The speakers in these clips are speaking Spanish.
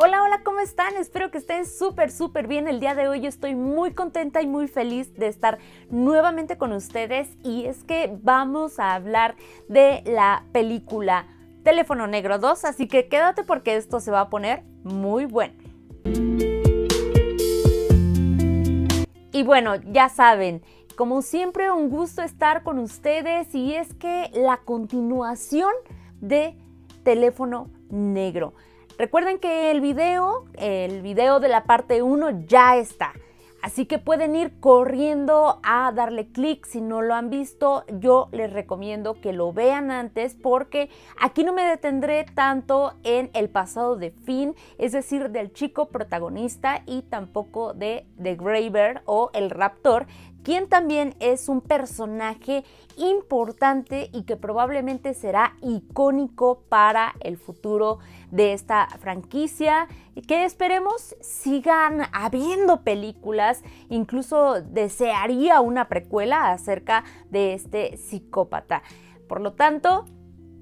Hola, hola, ¿cómo están? Espero que estén súper bien. El día de hoy estoy muy contenta y muy feliz de estar nuevamente con ustedes, y es que vamos a hablar de la película Teléfono Negro 2, así que quédate porque esto se va a poner muy bueno. Y bueno, ya saben, como siempre, un gusto estar con ustedes, y es que la continuación de Teléfono Negro. Recuerden que el video de la parte 1 ya está, así que pueden ir corriendo a darle clic si no lo han visto. Yo les recomiendo que lo vean antes, porque aquí no me detendré tanto en el pasado de Finn, es decir, del chico protagonista, y tampoco de The Graver o el Raptor, quien también es un personaje importante y que probablemente será icónico para el futuro de esta franquicia, y que esperemos sigan habiendo películas. Incluso desearía una precuela acerca de este psicópata. Por lo tanto,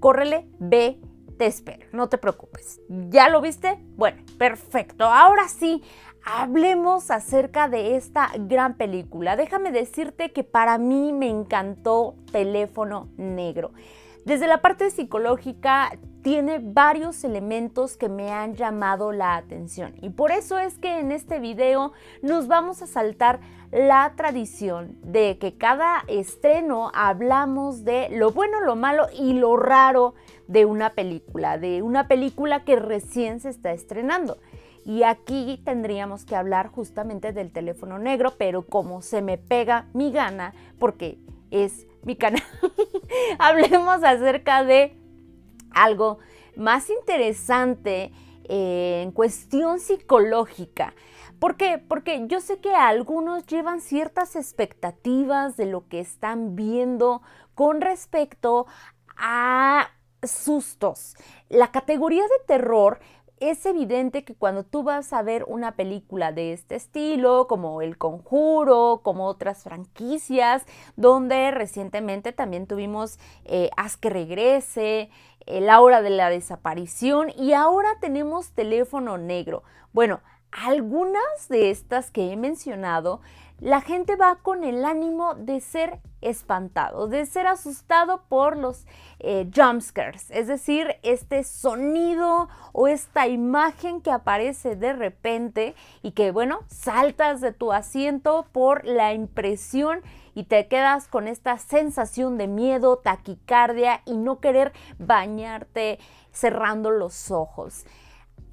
córrele, ve, te espero, no te preocupes. ¿Ya lo viste? Bueno, perfecto. Ahora sí, hablemos acerca de esta gran película. Déjame decirte que para mí me encantó Teléfono Negro. Desde la parte psicológica tiene varios elementos que me han llamado la atención, y por eso es que en este video nos vamos a saltar la tradición de que cada estreno hablamos de lo bueno, lo malo y lo raro de una película que recién se está estrenando. Y aquí tendríamos que hablar justamente del Teléfono Negro, pero como se me pega mi gana, porque es mi canal, hablemos acerca de algo más interesante en cuestión psicológica. ¿Por qué? Porque yo sé que algunos llevan ciertas expectativas de lo que están viendo con respecto a sustos. La categoría de terror, es evidente que cuando tú vas a ver una película de este estilo, como El Conjuro, como otras franquicias, donde recientemente también tuvimos Haz que regrese, La hora de la desaparición, y ahora tenemos Teléfono Negro. Bueno, algunas de estas que he mencionado, la gente va con el ánimo de ser espantado, de ser asustado por los jumpscares, es decir, este sonido o esta imagen que aparece de repente y que, bueno, saltas de tu asiento por la impresión y te quedas con esta sensación de miedo, taquicardia y no querer bañarte cerrando los ojos.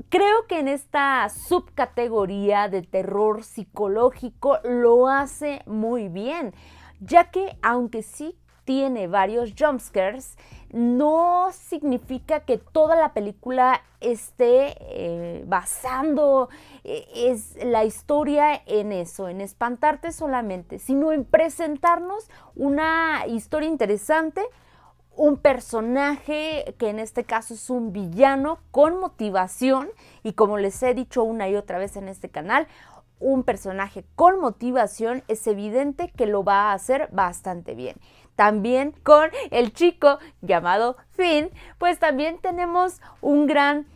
Creo que en esta subcategoría de terror psicológico lo hace muy bien, ya que aunque sí tiene varios jumpscares, no significa que toda la película esté basando es la historia en eso, en espantarte solamente, sino en presentarnos una historia interesante, un personaje que en este caso es un villano con motivación, y como les he dicho una y otra vez en este canal, un personaje con motivación es evidente que lo va a hacer bastante bien. También con el chico llamado Finn, pues también tenemos un gran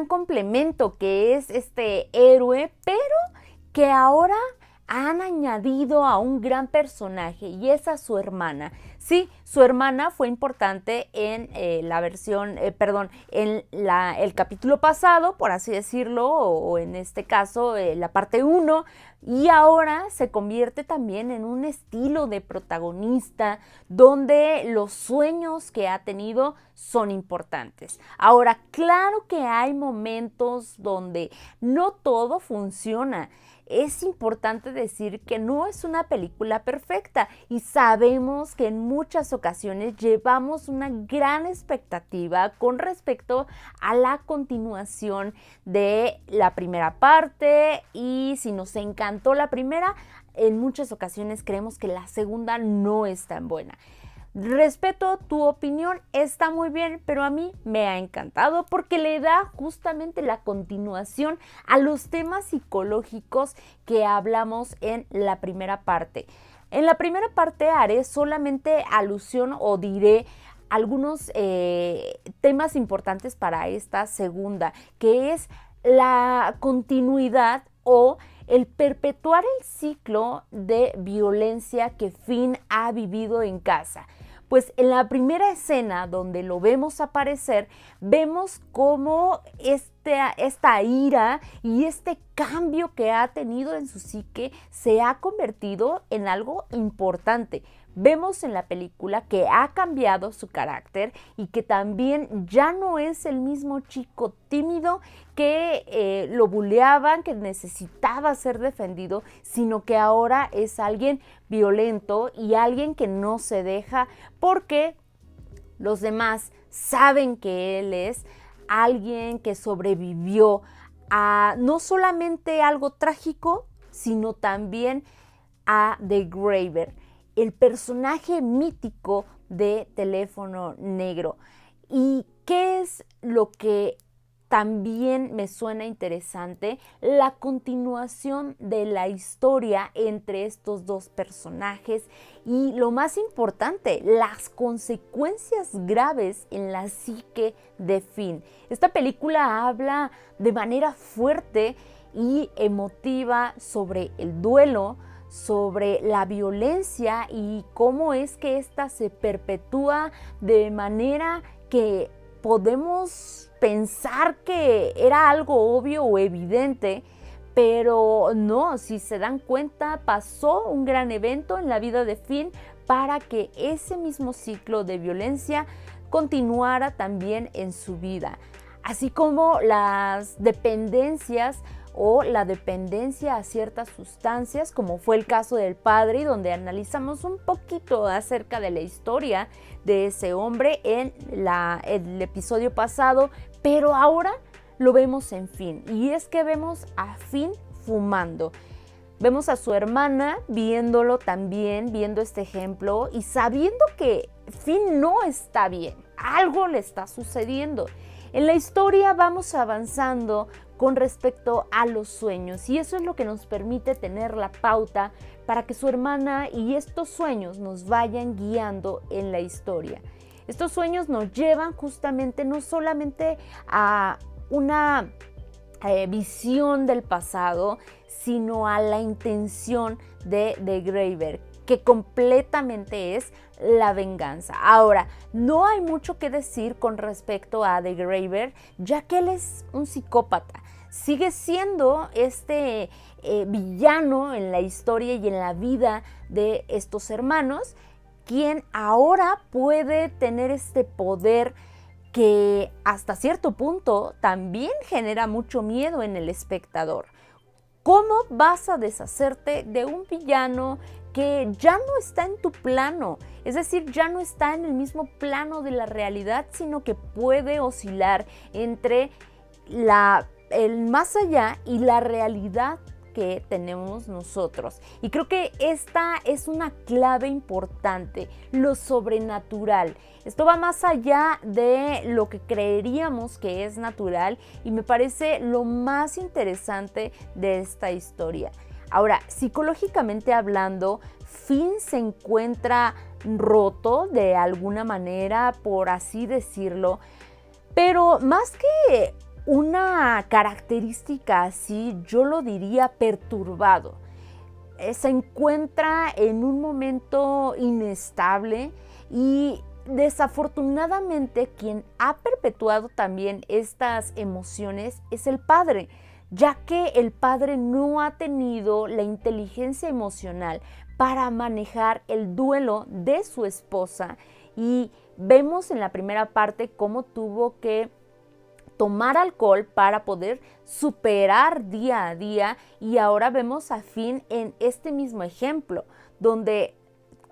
complemento, que es este héroe, pero que ahora han añadido a un gran personaje, y es a su hermana. Sí, su hermana fue importante en la versión, en el capítulo pasado, por así decirlo, o en este caso la parte 1, y ahora se convierte también en un estilo de protagonista donde los sueños que ha tenido son importantes. Ahora, claro que hay momentos donde no todo funciona. Es importante decir que no es una película perfecta, y sabemos que en muchas ocasiones llevamos una gran expectativa con respecto a la continuación de la primera parte, y si nos encantó la primera, en muchas ocasiones creemos que la segunda no es tan buena. Respeto tu opinión, está muy bien, pero a mí me ha encantado porque le da justamente la continuación a los temas psicológicos que hablamos en la primera parte. En la primera parte haré solamente alusión o diré algunos temas importantes para esta segunda, que es la continuidad o el perpetuar el ciclo de violencia que Finn ha vivido en casa. Pues en la primera escena donde lo vemos aparecer, vemos cómo esta ira y este cambio que ha tenido en su psique se ha convertido en algo importante. Vemos en la película que ha cambiado su carácter y que también ya no es el mismo chico tímido que lo buleaban, que necesitaba ser defendido, sino que ahora es alguien violento y alguien que no se deja porque los demás saben que él es alguien que sobrevivió a no solamente algo trágico, sino también a The Graver, el personaje mítico de Teléfono Negro. ¿Y qué es lo que también me suena interesante? La continuación de la historia entre estos dos personajes y, lo más importante, las consecuencias graves en la psique de Finn. Esta película habla de manera fuerte y emotiva sobre el duelo, sobre la violencia y cómo es que ésta se perpetúa de manera que podemos pensar que era algo obvio o evidente, pero no, si se dan cuenta, pasó un gran evento en la vida de Finn para que ese mismo ciclo de violencia continuara también en su vida, así como las dependencias o la dependencia a ciertas sustancias, como fue el caso del padre, donde analizamos un poquito acerca de la historia de ese hombre en el episodio pasado, pero ahora lo vemos en Finn, y es que vemos a Finn fumando. Vemos a su hermana viéndolo también, viendo este ejemplo y sabiendo que Finn no está bien, algo le está sucediendo. En la historia vamos avanzando con respecto a los sueños y eso es lo que nos permite tener la pauta para que su hermana y estos sueños nos vayan guiando en la historia. Estos sueños nos llevan justamente no solamente a una visión del pasado, sino a la intención de The Graver, que completamente es la venganza. Ahora, no hay mucho que decir con respecto a The Graver, ya que él es un psicópata. Sigue siendo este villano en la historia y en la vida de estos hermanos, quien ahora puede tener este poder que hasta cierto punto también genera mucho miedo en el espectador. ¿Cómo vas a deshacerte de un villano que ya no está en tu plano? Es decir, ya no está en el mismo plano de la realidad, sino que puede oscilar entre el más allá y la realidad que tenemos nosotros. Y creo que esta es una clave importante, lo sobrenatural. Esto va más allá de lo que creeríamos que es natural y me parece lo más interesante de esta historia. Ahora, psicológicamente hablando, Finn se encuentra roto de alguna manera, por así decirlo, pero más que una característica así, yo lo diría perturbado. Se encuentra en un momento inestable y desafortunadamente quien ha perpetuado también estas emociones es el padre, ya que el padre no ha tenido la inteligencia emocional para manejar el duelo de su esposa y vemos en la primera parte cómo tuvo que tomar alcohol para poder superar día a día y ahora vemos a Finn en este mismo ejemplo, donde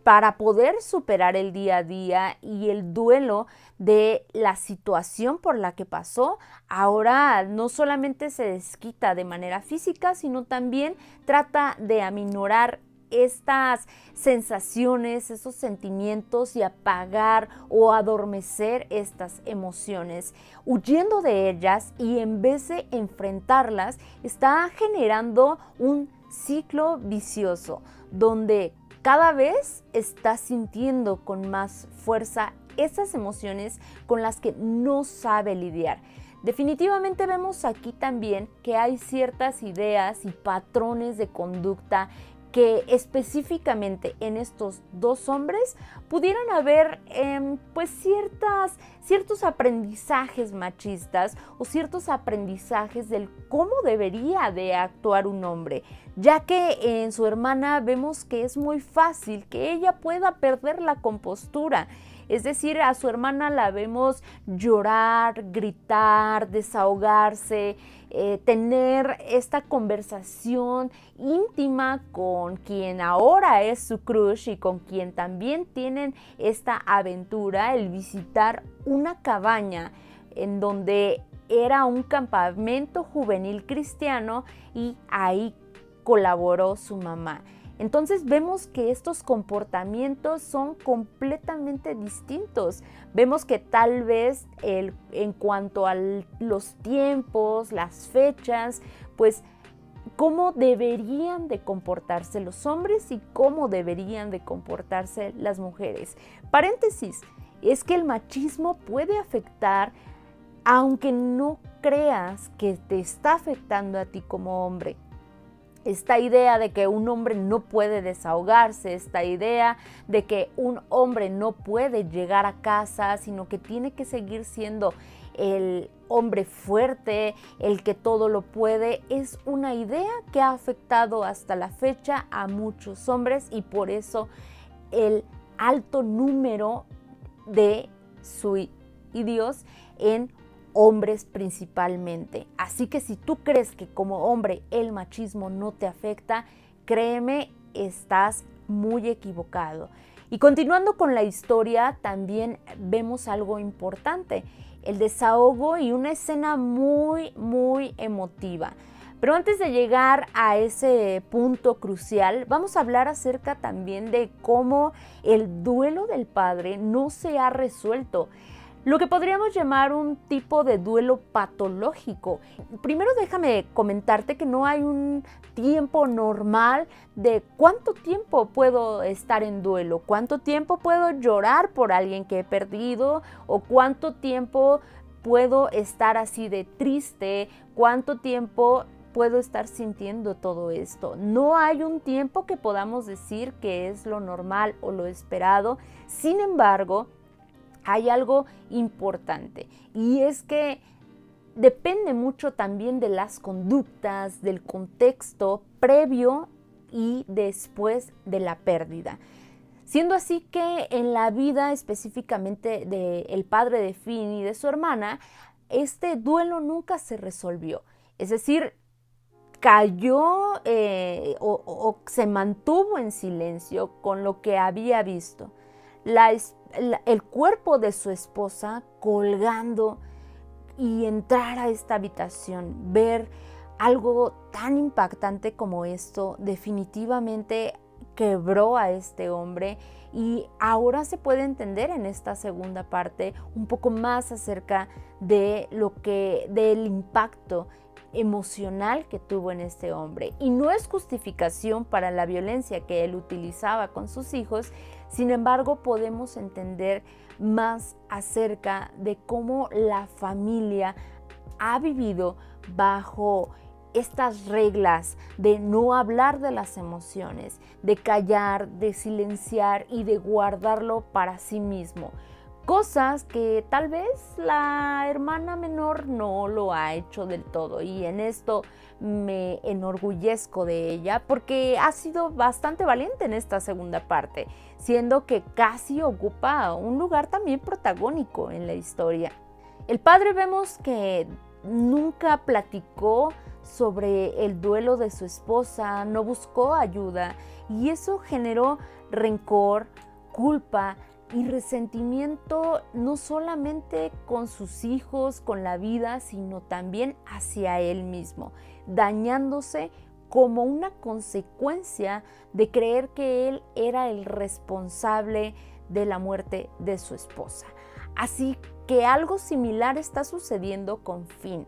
para poder superar el día a día y el duelo de la situación por la que pasó, ahora no solamente se desquita de manera física, sino también trata de aminorar estas sensaciones, esos sentimientos y apagar o adormecer estas emociones, huyendo de ellas y en vez de enfrentarlas, está generando un ciclo vicioso donde cada vez está sintiendo con más fuerza esas emociones con las que no sabe lidiar. Definitivamente vemos aquí también que hay ciertas ideas y patrones de conducta que específicamente en estos dos hombres pudieran haber pues ciertos aprendizajes machistas o ciertos aprendizajes del cómo debería de actuar un hombre, ya que en su hermana vemos que es muy fácil que ella pueda perder la compostura. Es decir, a su hermana la vemos llorar, gritar, desahogarse, tener esta conversación íntima con quien ahora es su crush y con quien también tienen esta aventura, el visitar una cabaña en donde era un campamento juvenil cristiano y ahí colaboró su mamá. Entonces vemos que estos comportamientos son completamente distintos. Vemos que tal vez en cuanto a los tiempos, las fechas, pues cómo deberían de comportarse los hombres y cómo deberían de comportarse las mujeres. Paréntesis, es que el machismo puede afectar, aunque no creas que te está afectando a ti como hombre. Esta idea de que un hombre no puede desahogarse, esta idea de que un hombre no puede llegar a casa, sino que tiene que seguir siendo el hombre fuerte, el que todo lo puede, es una idea que ha afectado hasta la fecha a muchos hombres y por eso el alto número de suicidios en hombres principalmente. Así que si tú crees que como hombre el machismo no te afecta, créeme, estás muy equivocado. Y continuando con la historia, también vemos algo importante, el desahogo y una escena muy emotiva. Pero antes de llegar a ese punto crucial, vamos a hablar acerca también de cómo el duelo del padre no se ha resuelto. Lo que podríamos llamar un tipo de duelo patológico. Primero déjame comentarte que no hay un tiempo normal de cuánto tiempo puedo estar en duelo, cuánto tiempo puedo llorar por alguien que he perdido o cuánto tiempo puedo estar así de triste, cuánto tiempo puedo estar sintiendo todo esto. No hay un tiempo que podamos decir que es lo normal o lo esperado. Sin embargo, hay algo importante y es que depende mucho también de las conductas, del contexto previo y después de la pérdida. Siendo así que en la vida específicamente del padre de Finn y de su hermana, este duelo nunca se resolvió. Es decir, cayó o se mantuvo en silencio con lo que había visto. El cuerpo de su esposa colgando y entrar a esta habitación, ver algo tan impactante como esto, definitivamente quebró a este hombre y ahora se puede entender en esta segunda parte un poco más acerca de del impacto emocional que tuvo en este hombre. Y no es justificación para la violencia que él utilizaba con sus hijos, sin embargo podemos entender más acerca de cómo la familia ha vivido bajo estas reglas de no hablar de las emociones, de callar, de silenciar y de guardarlo para sí mismo. Cosas que tal vez la hermana menor no lo ha hecho del todo y en esto me enorgullezco de ella porque ha sido bastante valiente en esta segunda parte, siendo que casi ocupa un lugar también protagónico en la historia. El padre vemos que nunca platicó sobre el duelo de su esposa, no buscó ayuda y eso generó rencor, culpa y resentimiento no solamente con sus hijos, con la vida, sino también hacia él mismo, dañándose como una consecuencia de creer que él era el responsable de la muerte de su esposa. Así que algo similar está sucediendo con Finn.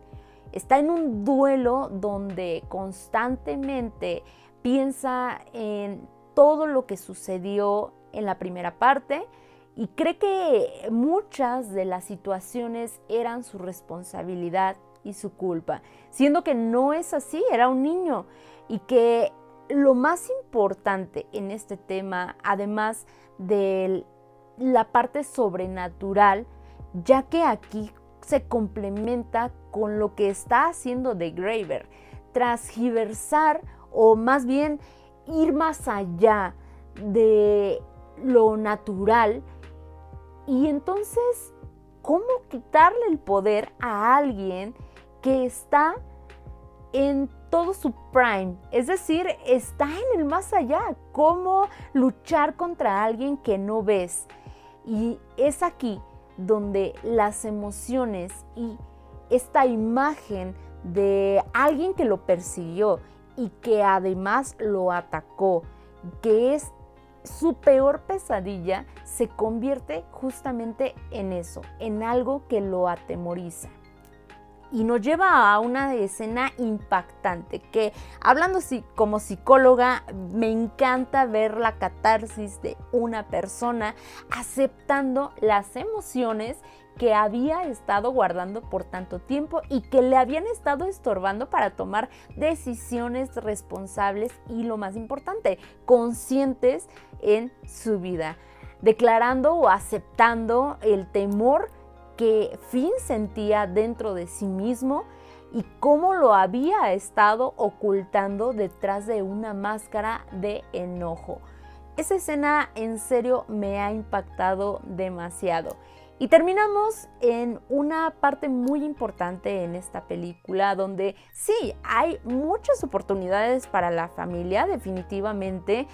Está en un duelo donde constantemente piensa en todo lo que sucedió en la primera parte y cree que muchas de las situaciones eran su responsabilidad y su culpa, siendo que no es así, era un niño, y que lo más importante en este tema, además de la parte sobrenatural, ya que aquí se complementa con lo que está haciendo The Graver, transgiversar o más bien ir más allá de lo natural. Y entonces, ¿cómo quitarle el poder a alguien que está en todo su prime? Es decir, está en el más allá. ¿Cómo luchar contra alguien que no ves? Y es aquí donde las emociones y esta imagen de alguien que lo persiguió y que además lo atacó, que es su peor pesadilla, se convierte justamente en eso, en algo que lo atemoriza. Y nos lleva a una escena impactante que, hablando como psicóloga, me encanta ver la catarsis de una persona aceptando las emociones que había estado guardando por tanto tiempo y que le habían estado estorbando para tomar decisiones responsables y, lo más importante, conscientes en su vida, declarando o aceptando el temor que Finn sentía dentro de sí mismo y cómo lo había estado ocultando detrás de una máscara de enojo. Esa escena en serio me ha impactado demasiado. Y terminamos en una parte muy importante en esta película donde sí, hay muchas oportunidades para la familia, definitivamente.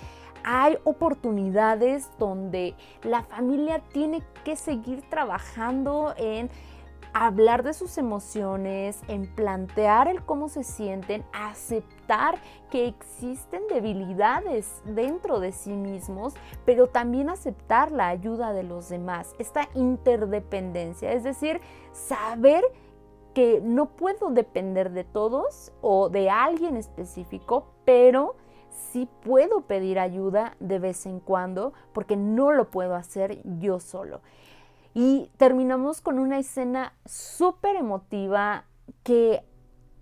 Hay oportunidades donde la familia tiene que seguir trabajando en hablar de sus emociones, en plantear el cómo se sienten, aceptar que existen debilidades dentro de sí mismos, pero también aceptar la ayuda de los demás, esta interdependencia, es decir, saber que no puedo depender de todos o de alguien específico, pero sí puedo pedir ayuda de vez en cuando porque no lo puedo hacer yo solo. Y terminamos con una escena súper emotiva que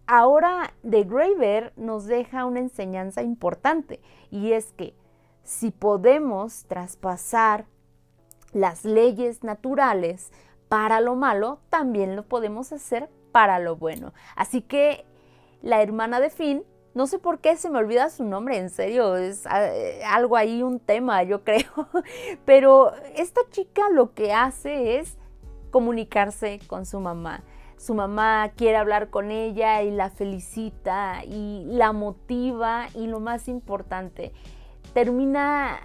ahora The Graver nos deja una enseñanza importante, y es que si podemos traspasar las leyes naturales para lo malo, también lo podemos hacer para lo bueno. Así que la hermana de Finn, no sé por qué se me olvida su nombre, en serio, es algo ahí, un tema, yo creo. Pero esta chica lo que hace es comunicarse con su mamá. Su mamá quiere hablar con ella y la felicita y la motiva, y lo más importante, termina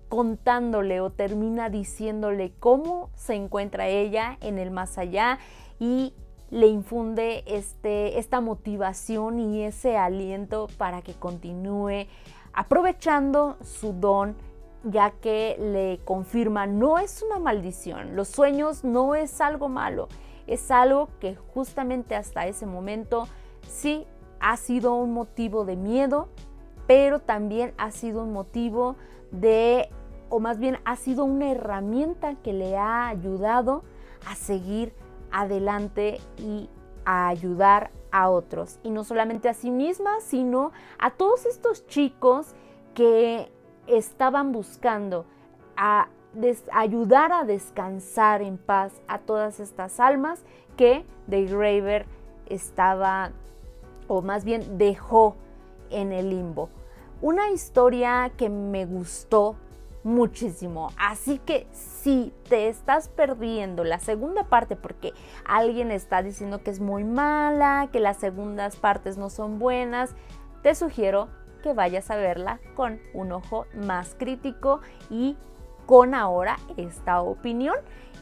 contándole o termina diciéndole cómo se encuentra ella en el más allá y le infunde esta motivación y ese aliento para que continúe aprovechando su don, ya que le confirma, no es una maldición, los sueños no es algo malo, es algo que justamente hasta ese momento sí ha sido un motivo de miedo, pero también ha sido un motivo o más bien ha sido una herramienta que le ha ayudado a seguir adelante y a ayudar a otros, y no solamente a sí misma, sino a todos estos chicos que estaban buscando ayudar a descansar en paz a todas estas almas que The Graver estaba, o más bien dejó en el limbo. Una historia que me gustó muchísimo, así que si te estás perdiendo la segunda parte porque alguien está diciendo que es muy mala, que las segundas partes no son buenas, te sugiero que vayas a verla con un ojo más crítico y con ahora esta opinión.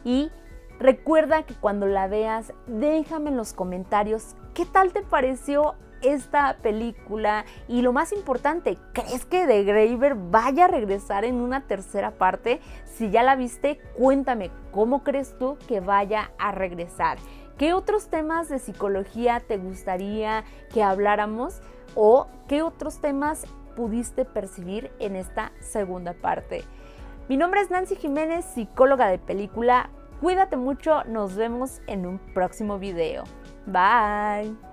Y recuerda que cuando la veas, déjame en los comentarios qué tal te pareció esta película, y lo más importante, ¿crees que The Graver vaya a regresar en una tercera parte? Si ya la viste, cuéntame cómo crees tú que vaya a regresar. ¿Qué otros temas de psicología te gustaría que habláramos? ¿O qué otros temas pudiste percibir en esta segunda parte? Mi nombre es Nancy Jiménez, psicóloga de película. Cuídate mucho, nos vemos en un próximo video. Bye.